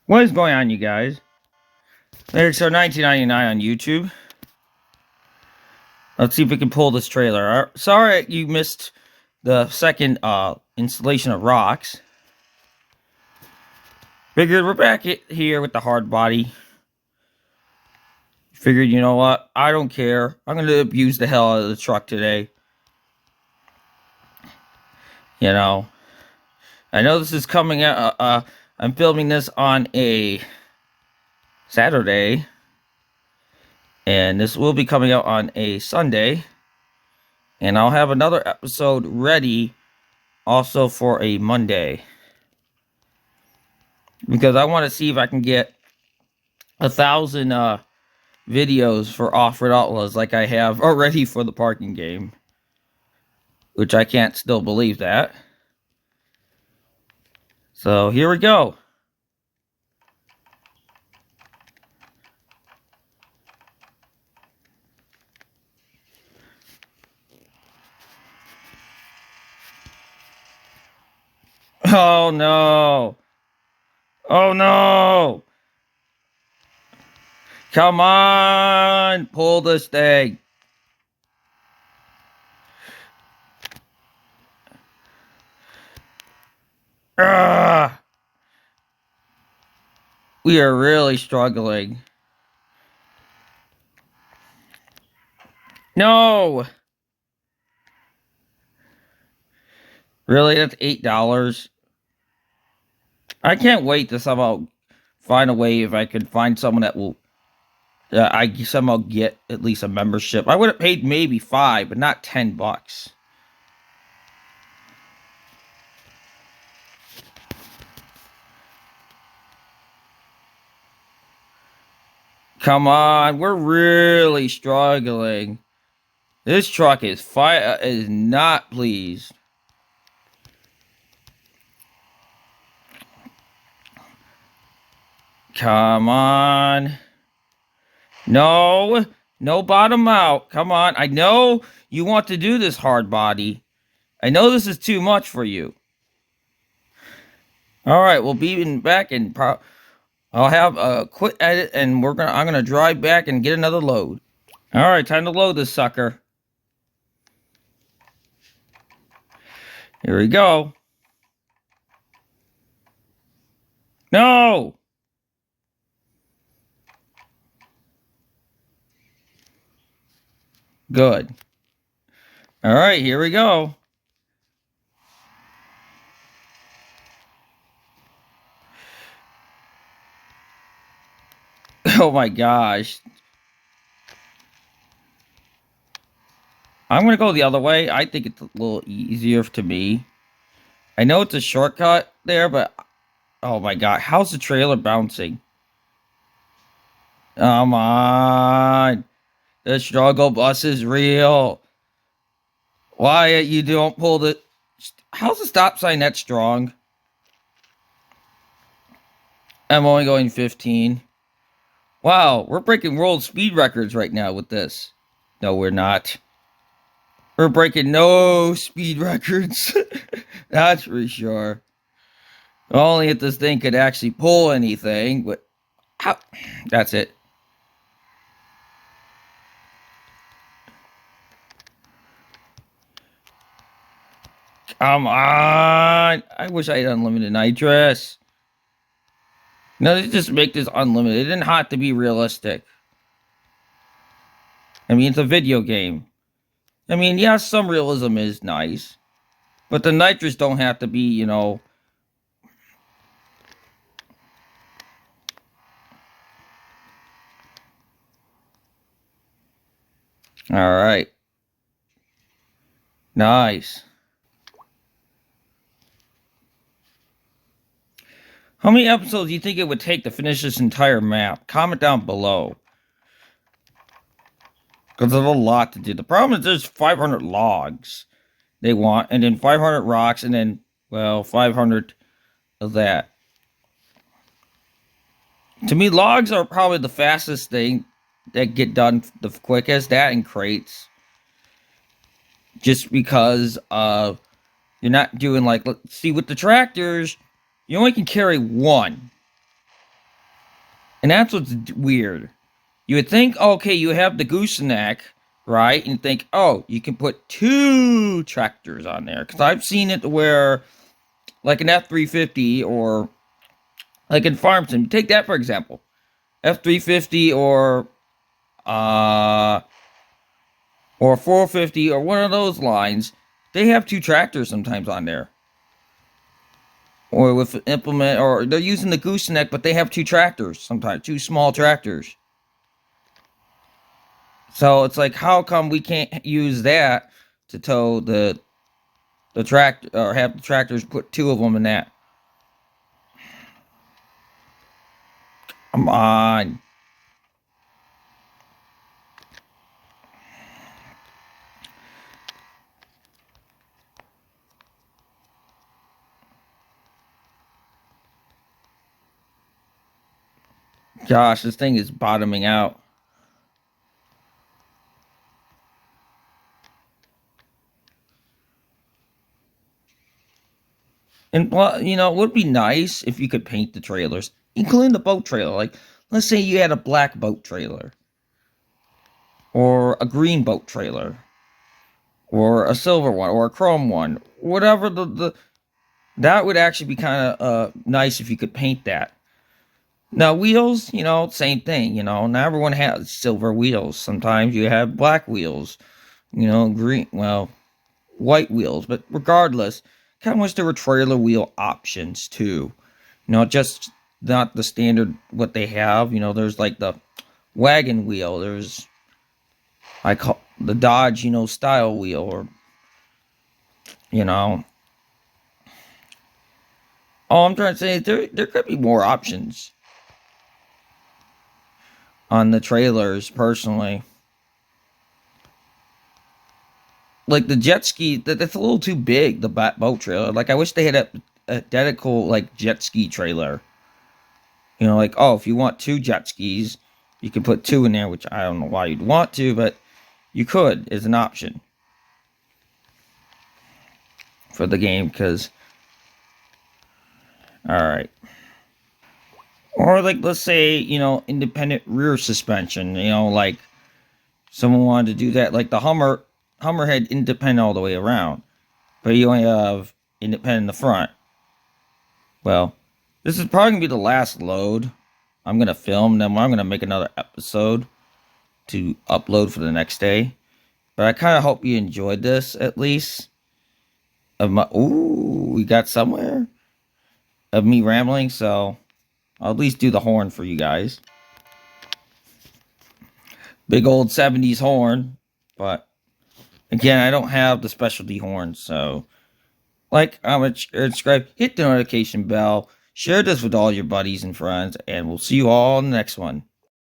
What is going on, you guys? Lyrics are $19.99 on YouTube. Let's see if we can pull this trailer. Sorry you missed the second installation of rocks. Figured we're back here with the hard body. Figured, you know what? I don't care. I'm going to abuse the hell out of the truck today. You know. I know this is coming out. I'm filming this on a Saturday. And this will be coming out on a Sunday. And I'll have another episode ready also for a Monday. Because I want to see if I can get 1,000 videos for Off-Road Outlaws like I have already for the parking game. Which I can't still believe that. So here we go. Oh no. Oh no. Come on. Pull this thing. Ugh. We are really struggling. No. Really? That's $8? I can't wait to somehow find a way if I could find someone that will I somehow get at least a membership. I would have paid maybe $5, but not $10. Come on, we're really struggling. This truck is not pleased. Come on. No, no bottom out. Come on. I know you want to do this hard body. I know this is too much for you. All right, we'll be back and I'll have a quick edit and I'm gonna drive back and get another load. All right, time to load this sucker. Here we go. No. Good. All right, here we go. Oh my gosh. I'm going to go the other way. I think it's a little easier to me. I know it's a shortcut there, but oh my god, how's the trailer bouncing? Come on. The struggle bus is real. Why you don't pull the... How's the stop sign that strong? I'm only going 15. Wow, we're breaking world speed records right now with this. No, we're not. We're breaking no speed records. That's for sure. Only if this thing could actually pull anything, but... How? That's it. Come on! I wish I had unlimited nitrous. No, they just make this unlimited. It didn't have to be realistic. I mean, it's a video game. I mean, yeah, some realism is nice. But the nitrous don't have to be, you know... Alright. Nice. How many episodes do you think it would take to finish this entire map? Comment down below. Because there's a lot to do. The problem is there's 500 logs they want. And then 500 rocks. And then, well, 500 of that. To me, logs are probably the fastest thing that get done the quickest. That and crates. Just because you're not doing like... Let's see, with the tractors... You only can carry one. And that's what's weird. You would think, okay, you have the gooseneck, right? And you think, oh, you can put 2 tractors on there. Because I've seen it where, like an F-350 or like in Farm Sim, take that for example. F-350 or 450 or one of those lines, they have 2 tractors sometimes on there. Or with implement, or they're using the gooseneck, but they have 2 tractors sometimes, 2 small tractors. So it's like, how come we can't use that to tow the tractor, or have the tractors put 2 of them in that? Come on. Gosh, this thing is bottoming out. And, well, you know, it would be nice if you could paint the trailers, including the boat trailer. Like, let's say you had a black boat trailer, or a green boat trailer, or a silver one, or a chrome one. Whatever that would actually be kind of nice if you could paint that. Now, wheels, you know, same thing, you know. Not everyone has silver wheels. Sometimes you have black wheels, you know, green, well, white wheels. But regardless, kind of wish there were trailer wheel options too. You know, just not the standard what they have. You know, there's like the wagon wheel. There's, I call the Dodge, you know, style wheel, or, you know. All I'm trying to say is there could be more options on the trailers, personally. Like the jet ski, that's a little too big, the boat trailer. Like, I wish they had a identical, like, jet ski trailer. You know, like, oh, if you want 2 jet skis, you can put 2 in there, which I don't know why you'd want to, but you could, as an option for the game, because, alright. Or, like, let's say, you know, independent rear suspension, you know, like, someone wanted to do that, like the Hummer had independent all the way around, but you only have independent in the front. Well, this is probably going to be the last load I'm going to film, then I'm going to make another episode to upload for the next day. But I kind of hope you enjoyed this, at least. Ooh, we got somewhere of me rambling, so I'll at least do the horn for you guys. Big old 70s horn, but again, I don't have the specialty horn, so like, comment, subscribe, hit the notification bell, share this with all your buddies and friends, and we'll see you all in the next one.